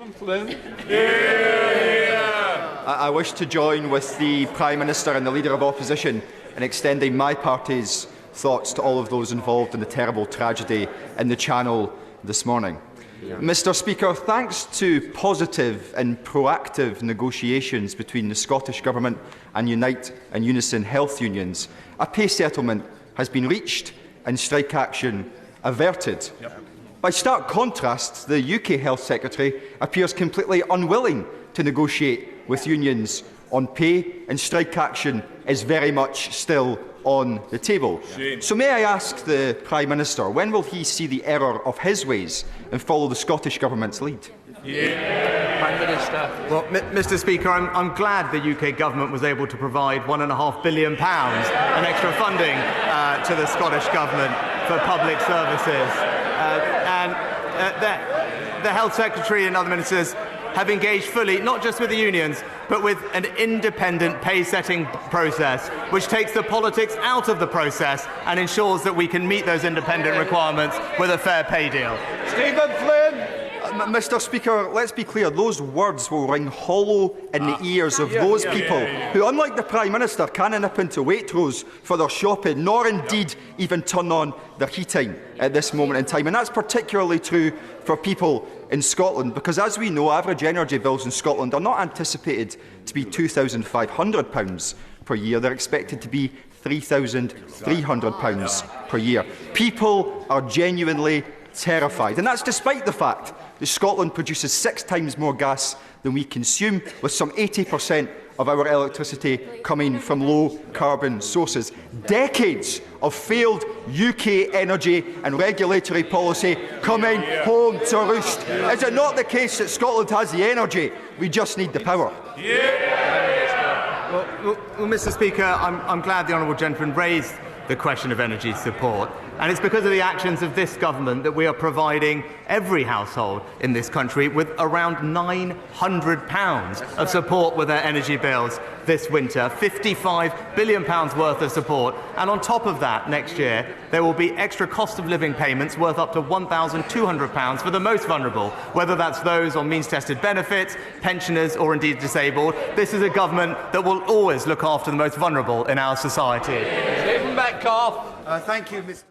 Stephen Flynn. I wish to join with the Prime Minister and the Leader of Opposition in extending my party's thoughts to all of those involved in the terrible tragedy in the Channel this morning. Mr. Speaker, thanks to positive and proactive negotiations between the Scottish Government and Unite and Unison health unions, a pay settlement has been reached and strike action averted. By stark contrast, the UK Health Secretary appears completely unwilling to negotiate with unions on pay, and strike action is very much still on the table. So may I ask the Prime Minister, when will he see the error of his ways and follow the Scottish Government's lead? Prime Minister. Well, Mr. Speaker, I'm glad the UK Government was able to provide £1.5 billion in extra funding to the Scottish Government for public services. The Health Secretary and other ministers have engaged fully, not just with the unions, but with an independent pay-setting process, which takes the politics out of the process and ensures that we can meet those independent requirements with a fair pay deal. Stephen Flynn. Mr. Speaker, let's be clear, those words will ring hollow in the ears of those people who, unlike the Prime Minister, can't nip into Waitrose for their shopping, nor indeed even turn on their heating at this moment in time. And that's particularly true for people in Scotland, because as we know, average energy bills in Scotland are not anticipated to be £2,500 per year. They're expected to be £3,300 per year. People are genuinely terrified, and that's despite the fact that Scotland produces 6 times more gas than we consume, with some 80% of our electricity coming from low-carbon sources. Decades of failed UK energy and regulatory policy coming home to roost. Is it not the case that Scotland has the energy? We just need the power. Well, Mr. Speaker, I'm glad the honourable gentleman raised the question of energy support. And it's because of the actions of this government that we are providing every household in this country with around £900 of support with their energy bills this winter, £55 billion worth of support. And on top of that, next year, there will be extra cost of living payments worth up to £1,200 for the most vulnerable, whether that's those on means-tested benefits, pensioners, or indeed disabled. This is a government that will always look after the most vulnerable in our society. Stephen Metcalfe. Thank you, Mr.